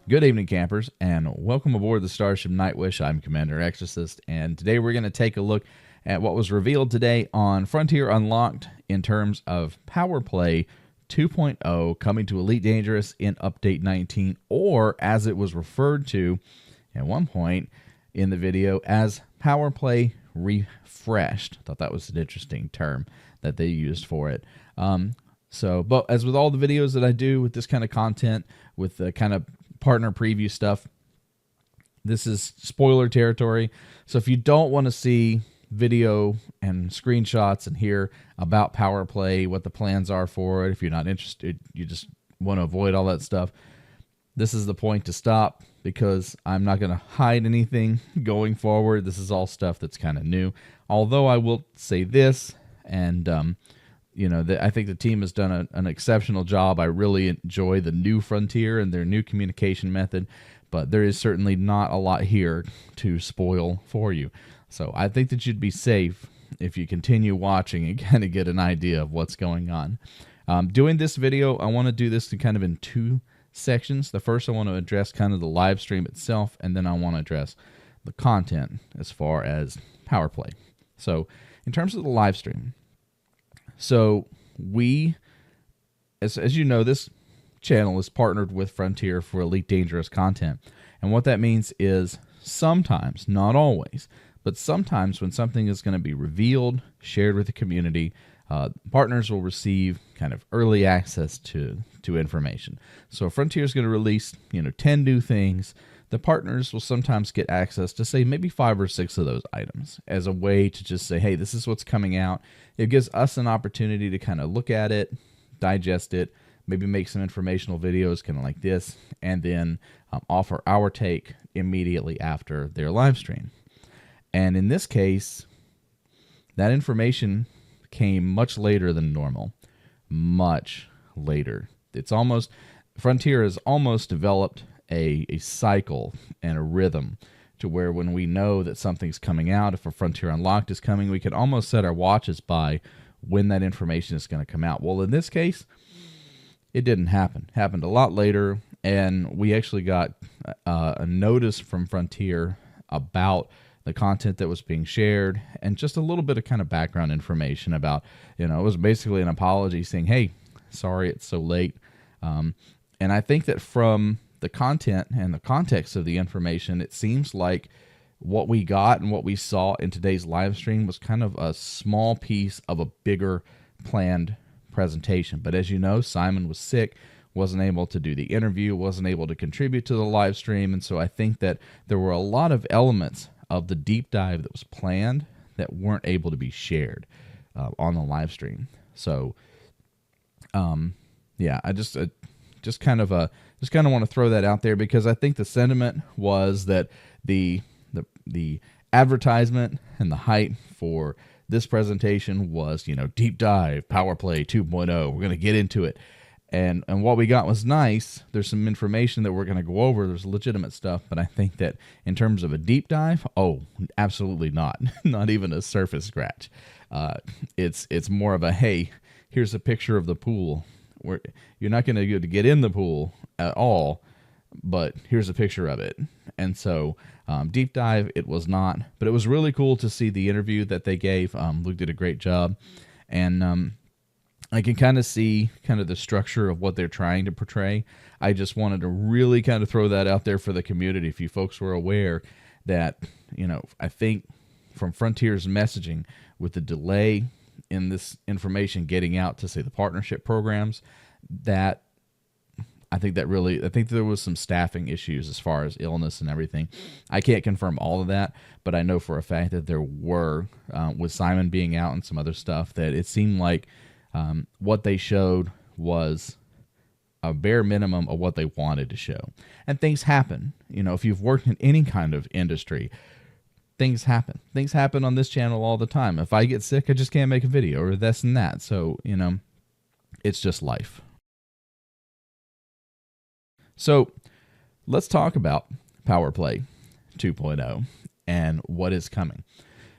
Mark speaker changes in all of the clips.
Speaker 1: Good evening, campers, and welcome aboard the Starship Nightwish. I'm Commander Exorcist, and today we're going to take a look at what was revealed today on Frontier Unlocked in terms of PowerPlay 2.0 coming to Elite Dangerous in Update 19, or as it was referred to at one point in the video as PowerPlay Refreshed. I thought that was an interesting term that they used for it. But as with all the videos that I do with this kind of content, with the kind of partner preview stuff, this is spoiler territory. So if you don't want to see video and screenshots and hear about PowerPlay, what the plans are for it, if you're not interested, you just want to avoid all that stuff, this is the point to stop, because I'm not going to hide anything going forward. This is all stuff that's kind of new. Although I will say this, and I think the team has done an exceptional job. I really enjoy the new Frontier and their new communication method, but there is certainly not a lot here to spoil for you. So I think that you'd be safe if you continue watching and kind of get an idea of what's going on. Doing this video, I want to do this kind of in two sections. The first, I want to address kind of the live stream itself, and then I want to address the content as far as PowerPlay. So in terms of the live stream, so we, as you know, this channel is partnered with Frontier for Elite Dangerous content. And what that means is sometimes, not always, but sometimes when something is going to be revealed, shared with the community, partners will receive kind of early access to information. So if Frontier is going to release 10 new things, the partners will sometimes get access to, say, maybe 5 or 6 of those items as a way to just say, hey, this is what's coming out. It gives us an opportunity to kind of look at it, digest it, maybe make some informational videos kind of like this, and then offer our take immediately after their live stream. And in this case, that information came much later than normal. Much later. Frontier has almost developed a cycle and a rhythm to where when we know that something's coming out, if a Frontier Unlocked is coming, we can almost set our watches by when that information is going to come out. Well, in this case, it didn't happen. It happened a lot later, and we actually got a notice from Frontier about the content that was being shared, and just a little bit of kind of background information about, it was basically an apology saying, hey, sorry it's so late. And I think that from the content and the context of the information, it seems like what we got and what we saw in today's live stream was kind of a small piece of a bigger planned presentation. But as you know, Simon was sick, wasn't able to do the interview, wasn't able to contribute to the live stream, and so I think that there were a lot of elements of the deep dive that was planned that weren't able to be shared on the live stream. So yeah, I just kind of want to throw that out there, because I think the sentiment was that the advertisement and the hype for this presentation was, deep dive, PowerPlay 2.0. We're going to get into it. And what we got was nice. There's some information that we're going to go over. There's legitimate stuff, but I think that in terms of a deep dive, absolutely not. Not even a surface scratch. It's more of a, hey, here's a picture of the pool. You're not going to get in the pool at all, but here's a picture of it. And so deep dive, it was not. But it was really cool to see the interview that they gave. Luke did a great job. And I can kind of see kind of the structure of what they're trying to portray. I just wanted to really kind of throw that out there for the community. If you folks were aware that, I think from Frontier's messaging, with the delay in this information getting out to, say, the partnership programs, that I think there was some staffing issues as far as illness and everything. I can't confirm all of that, but I know for a fact that there were, with Simon being out and some other stuff, that it seemed like what they showed was a bare minimum of what they wanted to show. And things happen. If you've worked in any kind of industry, things happen. Things happen on this channel all the time. If I get sick, I just can't make a video, or this and that. So, it's just life. So let's talk about PowerPlay 2.0 and what is coming.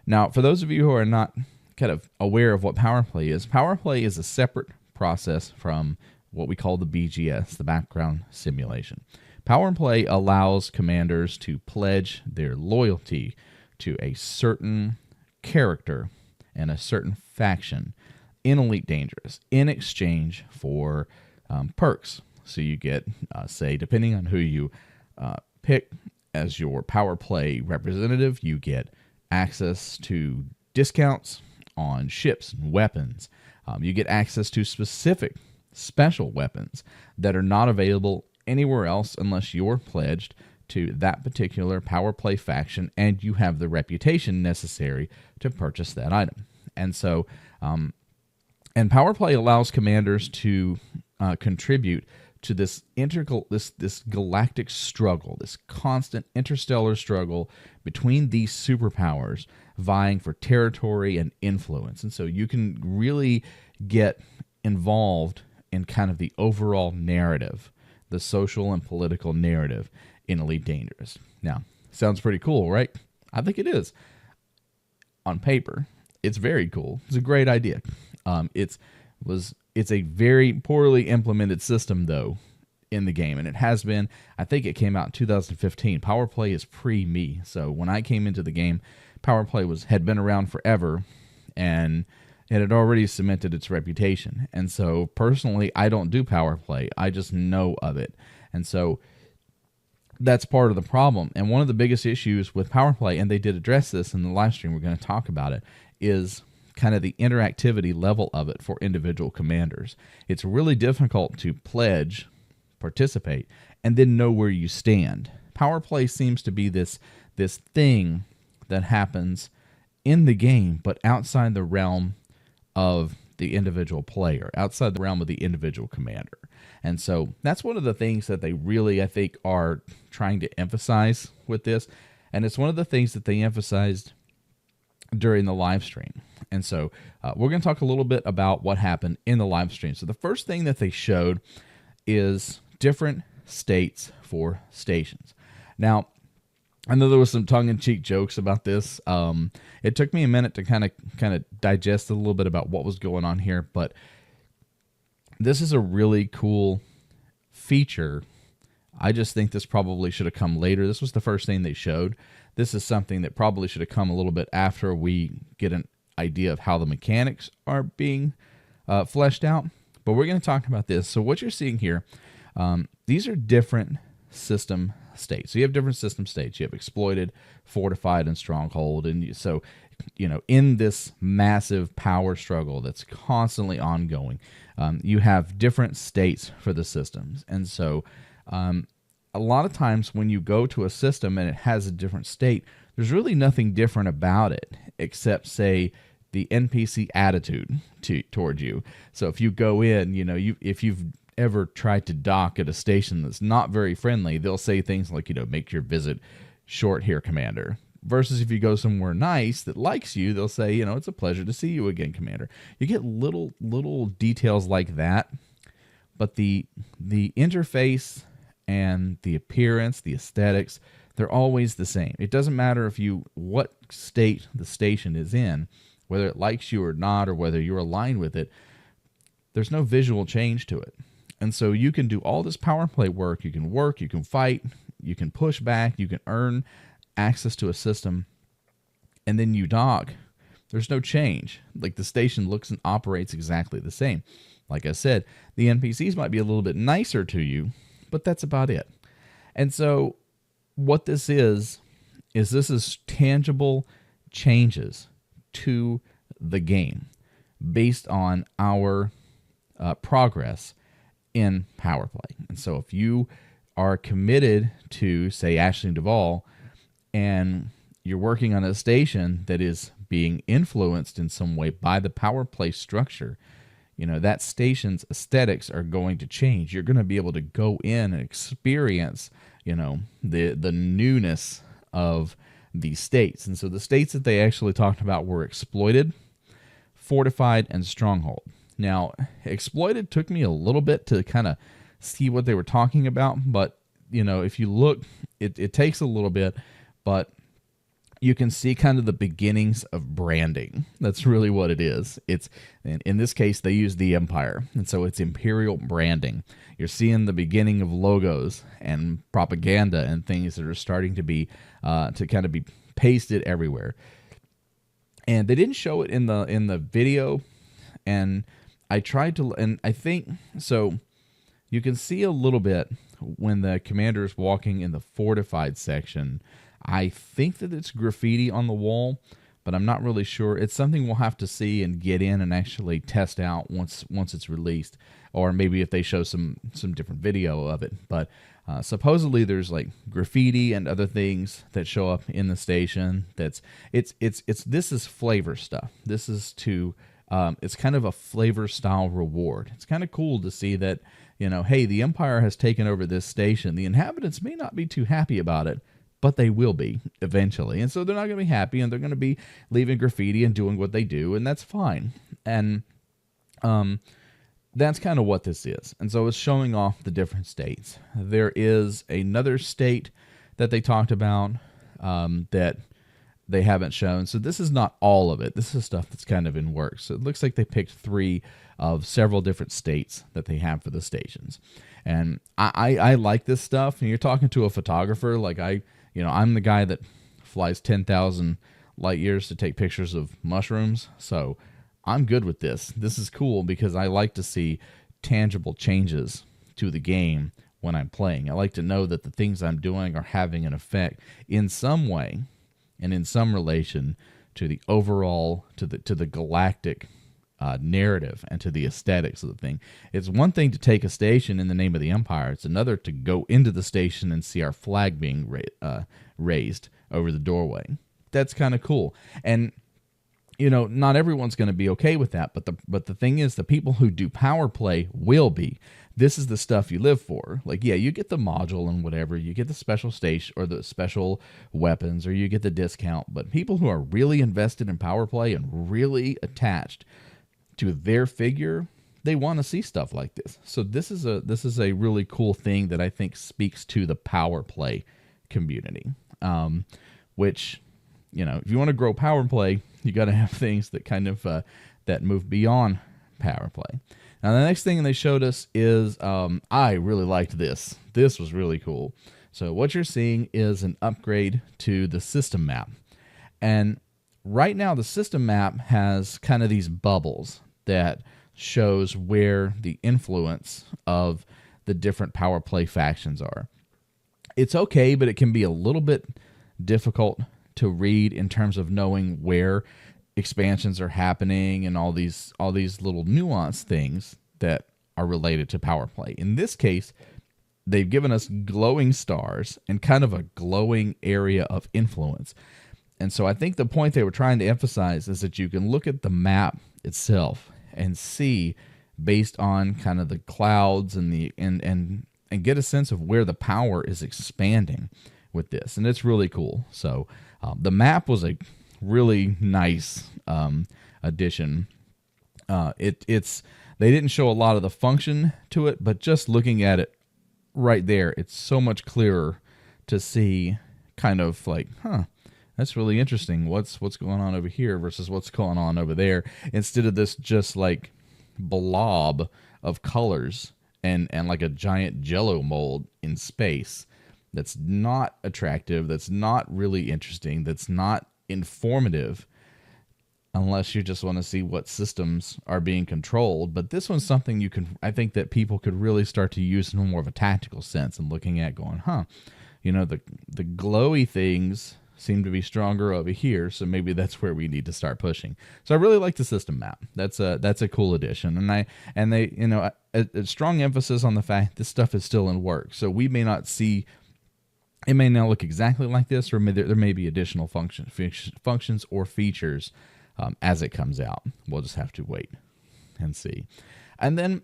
Speaker 1: Now, for those of you who are not kind of aware of what PowerPlay is a separate process from what we call the BGS, the background simulation. PowerPlay allows commanders to pledge their loyalty to a certain character and a certain faction in Elite Dangerous in exchange for perks. So you get, say, depending on who you pick as your PowerPlay representative, you get access to discounts on ships and weapons. You get access to specific special weapons that are not available anywhere else unless you're pledged to that particular PowerPlay faction and you have the reputation necessary to purchase that item. And so, and PowerPlay allows commanders to contribute to this this galactic struggle, this constant interstellar struggle between these superpowers vying for territory and influence. And so you can really get involved in kind of the overall narrative, the social and political narrative in Elite Dangerous. Now, sounds pretty cool, right? I think it is. On paper, it's very cool. It's a great idea. It's a very poorly implemented system, though, in the game, and it has been. I think it came out in 2015. PowerPlay is pre-me, so when I came into the game, PowerPlay had been around forever, and it had already cemented its reputation. And so, personally, I don't do PowerPlay. I just know of it, and so that's part of the problem. And one of the biggest issues with PowerPlay, and they did address this in the live stream, we're going to talk about it, is kind of the interactivity level of it for individual commanders. It's really difficult to pledge, participate, and then know where you stand. PowerPlay seems to be this thing that happens in the game, but outside the realm of the individual player, outside the realm of the individual commander. And so that's one of the things that they really, I think, are trying to emphasize with this. And it's one of the things that they emphasized during the live stream. And so we're going to talk a little bit about what happened in the live stream. So the first thing that they showed is different states for stations. Now, I know there was some tongue-in-cheek jokes about this. It took me a minute to kind of digest a little bit about what was going on here, but this is a really cool feature. I just think this probably should have come later. This was the first thing they showed. This is something that probably should have come a little bit after we get an idea of how the mechanics are being fleshed out. But we're going to talk about this. So what you're seeing here, these are different system states. So you have different system states. You have exploited, fortified, and stronghold. And so, in this massive power struggle that's constantly ongoing, you have different states for the systems. And so a lot of times when you go to a system and it has a different state, there's really nothing different about it except, say, the NPC attitude toward you. So if you go in, if you've ever tried to dock at a station that's not very friendly, they'll say things like, make your visit short here, Commander. Versus if you go somewhere nice that likes you, they'll say, it's a pleasure to see you again, Commander. You get little details like that, but the interface and the appearance, the aesthetics, they're always the same. It doesn't matter what state the station is in, whether it likes you or not, or whether you're aligned with it. There's no visual change to it. And so you can do all this PowerPlay work, you can fight, you can push back, you can earn access to a system, and then you dock. There's no change. Like, the station looks and operates exactly the same. Like I said, the NPCs might be a little bit nicer to you, but that's about it. And so what this is tangible changes to the game based on our progress in PowerPlay. And so if you are committed to, say, Ashley Duvall, and you're working on a station that is being influenced in some way by the PowerPlay structure, that station's aesthetics are going to change. You're going to be able to go in and experience, the newness of these states. And so the states that they actually talked about were exploited, fortified, and stronghold. Now, exploited took me a little bit to kind of see what they were talking about, but, if you look, it takes a little bit, but you can see kind of the beginnings of branding. That's really what it is. It's in this case they use the Empire, and so it's imperial branding. You're seeing the beginning of logos and propaganda and things that are starting to be to kind of be pasted everywhere. And they didn't show it in the video, and I tried to, and I think so. You can see a little bit when the commander is walking in the fortified section. I think that it's graffiti on the wall, but I'm not really sure. It's something we'll have to see and get in and actually test out once it's released, or maybe if they show some different video of it. But supposedly there's like graffiti and other things that show up in the station. This is flavor stuff. This is to it's kind of a flavor style reward. It's kind of cool to see that, hey, the Empire has taken over this station. The inhabitants may not be too happy about it, but they will be eventually. And so they're not going to be happy, and they're going to be leaving graffiti and doing what they do, and that's fine. And that's kind of what this is. And so it's showing off the different states. There is another state that they talked about that they haven't shown. So this is not all of it. This is stuff that's kind of in works. So it looks like they picked 3 of several different states that they have for the stations. And I like this stuff. And you're talking to a photographer, like I'm the guy that flies 10,000 light years to take pictures of mushrooms. So I'm good with this. This is cool because I like to see tangible changes to the game when I'm playing. I like to know that the things I'm doing are having an effect in some way and in some relation to the overall, to the galactic narrative and to the aesthetics of the thing. It's one thing to take a station in the name of the Empire. It's another to go into the station and see our flag being raised over the doorway. That's kind of cool. And not everyone's going to be okay with that, but the thing is, the people who do power play will be. This is the stuff you live for. Like, yeah, you get the module and whatever, you get the special station or the special weapons, or you get the discount. But people who are really invested in power play and really attached to their figure, they want to see stuff like this. So this is a really cool thing that I think speaks to the power play community. Which, if you want to grow power play, you got to have things that kind of that move beyond power play. Now the next thing they showed us is I really liked this. This was really cool. So what you're seeing is an upgrade to the system map, and right now the system map has kind of these bubbles that shows where the influence of the different power play factions are. It's okay, but it can be a little bit difficult to read in terms of knowing where expansions are happening and all these little nuanced things that are related to power play. In this case, they've given us glowing stars and kind of a glowing area of influence. And so I think the point they were trying to emphasize is that you can look at the map itself and see, based on kind of the clouds and the and get a sense of where the power is expanding with this. And it's really cool. So the map was a really nice addition. They didn't show a lot of the function to it, but just looking at it right there, it's so much clearer to see kind of like, that's really interesting. What's going on over here versus what's going on over there, instead of this just like blob of colors and like a giant jello mold in space that's not attractive, that's not really interesting, that's not informative, unless you just want to see what systems are being controlled. But this one's something I think that people could really start to use in more of a tactical sense and looking at going, the glowy things seem to be stronger over here, so maybe that's where we need to start pushing. So I really like the system map. That's a cool addition, and they a strong emphasis on the fact this stuff is still in work. So we may not see. It may not look exactly like this, or there may be additional functions or features as it comes out. We'll just have to wait and see. And then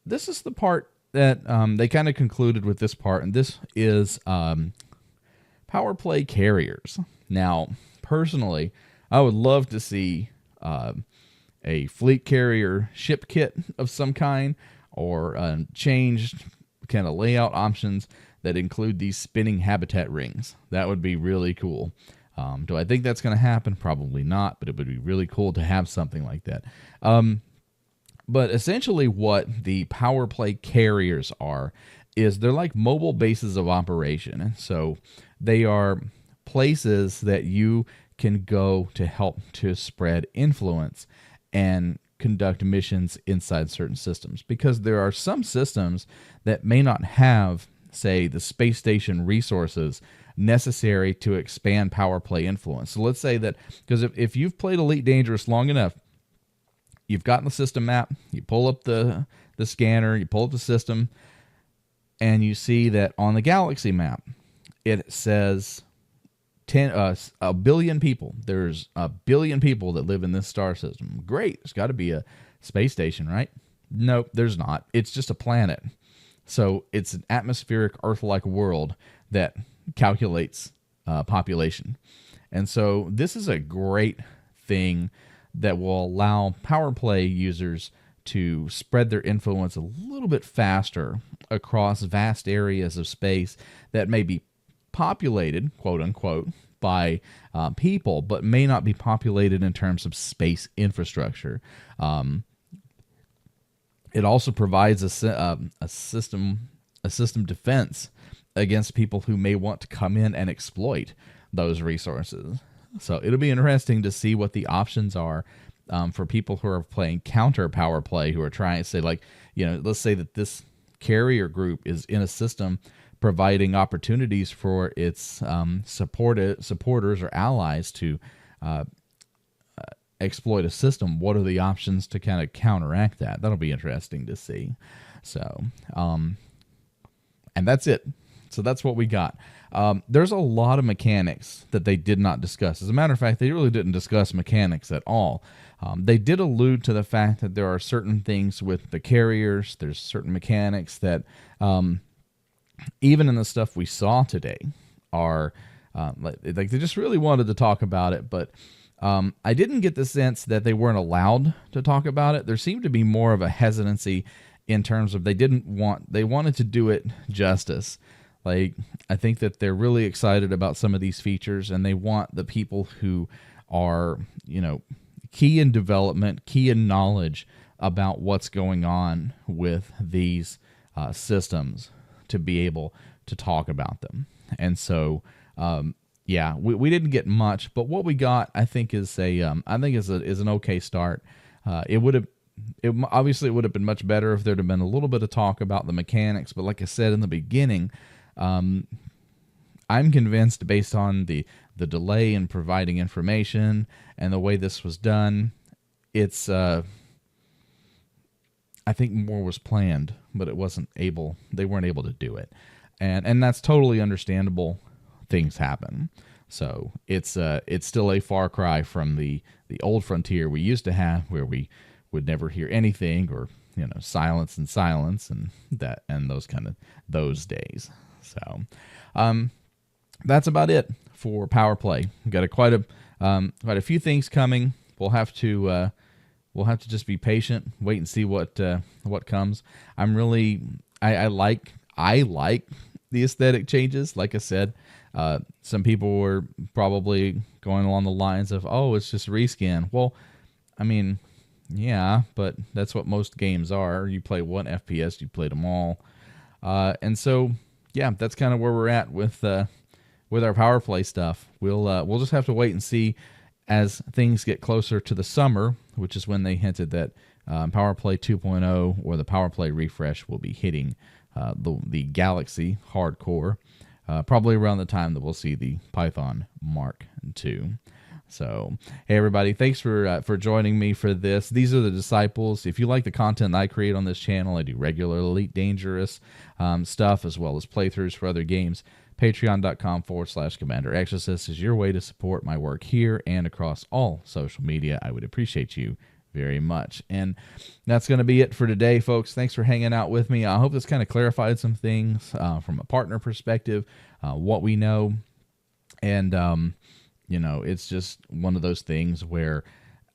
Speaker 1: this is the part that they kind of concluded with this part, and this is PowerPlay Carriers. Now, personally, I would love to see a fleet carrier ship kit of some kind, or changed kind of layout options that include these spinning habitat rings. That would be really cool. Do I think that's going to happen? Probably not, but it would be really cool to have something like that. But essentially what the PowerPlay Carriers are is they're like mobile bases of operation. And so they are places that you can go to help to spread influence and conduct missions inside certain systems, because there are some systems that may not have, say, the space station resources necessary to expand PowerPlay influence. So let's say that, because if you've played Elite Dangerous long enough, you've gotten the system map, you pull up the scanner, you pull up the system, and you see that on the galaxy map, it says a billion people. There's a billion people that live in this star system. Great. There's got to be a space station, right? Nope, there's not. It's just a planet. So it's an atmospheric Earth-like world that calculates population. And so this is a great thing that will allow PowerPlay users to spread their influence a little bit faster across vast areas of space that may be populated, quote unquote, by people, but may not be populated in terms of space infrastructure. It also provides a system defense against people who may want to come in and exploit those resources. So it'll be interesting to see what the options are for people who are playing counter PowerPlay, who are trying to say, like, let's say that this carrier group is in a system providing opportunities for its supporters or allies to exploit a system. What are the options to kind of counteract that? That'll be interesting to see. So, and that's it. So that's what we got. There's a lot of mechanics that they did not discuss. As a matter of fact, they really didn't discuss mechanics at all. They did allude to the fact that there are certain things with the carriers. There's certain mechanics that, even in the stuff we saw today, are like they just really wanted to talk about it. But I didn't get the sense that they weren't allowed to talk about it. There seemed to be more of a hesitancy in terms of they wanted to do it justice. Like, I think that they're really excited about some of these features, and they want the people who are, key in development, key in knowledge about what's going on with these systems to be able to talk about them. And so, we didn't get much, but what we got, I think, is an okay start. Obviously it would have been much better if there'd have been a little bit of talk about the mechanics. But like I said in the beginning, I'm convinced, based on the delay in providing information and the way this was done, it's I think more was planned, but they weren't able to do it, and that's totally understandable. Things happen. So it's still a far cry from the old frontier we used to have, where we would never hear anything, or silence and those days. So that's about it for PowerPlay. We've got quite a few things coming. We'll have to just be patient, wait and see what comes. I like the aesthetic changes. Like I said, some people were probably going along the lines of, oh, it's just reskin. Well, I mean, yeah, but that's what most games are. You play one FPS, you played them all. And so, yeah, that's kind of where we're at with our PowerPlay stuff. We'll just have to wait and see as things get closer to the summer, which is when they hinted that PowerPlay 2.0 or the PowerPlay Refresh will be hitting the Galaxy hardcore, probably around the time that we'll see the Python Mark II. So, hey everybody, thanks for joining me for this. These are the Disciples. If you like the content I create on this channel, I do regular Elite Dangerous stuff, as well as playthroughs for other games. Patreon.com/Commander Exorcist is your way to support my work here and across all social media. I would appreciate you very much. And that's going to be it for today, folks. Thanks for hanging out with me. I hope this kind of clarified some things from a partner perspective, what we know. And, it's just one of those things where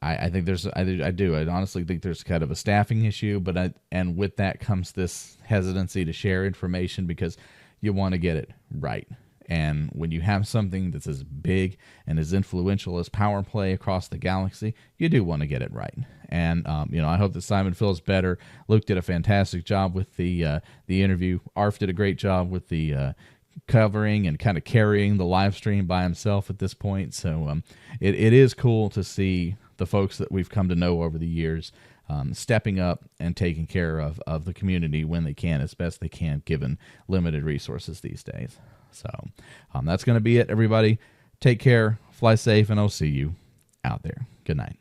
Speaker 1: I think I honestly think there's kind of a staffing issue, and with that comes this hesitancy to share information because you want to get it right. And when you have something that's as big and as influential as PowerPlay across the galaxy, you do want to get it right. And I hope that Simon feels better. Luke did a fantastic job with the interview. Arf did a great job with the covering and kind of carrying the live stream by himself at this point. So it is cool to see the folks that we've come to know over the years stepping up and taking care of the community when they can, as best they can, given limited resources these days. So that's going to be it, everybody. Take care, fly safe, and I'll see you out there. Good night.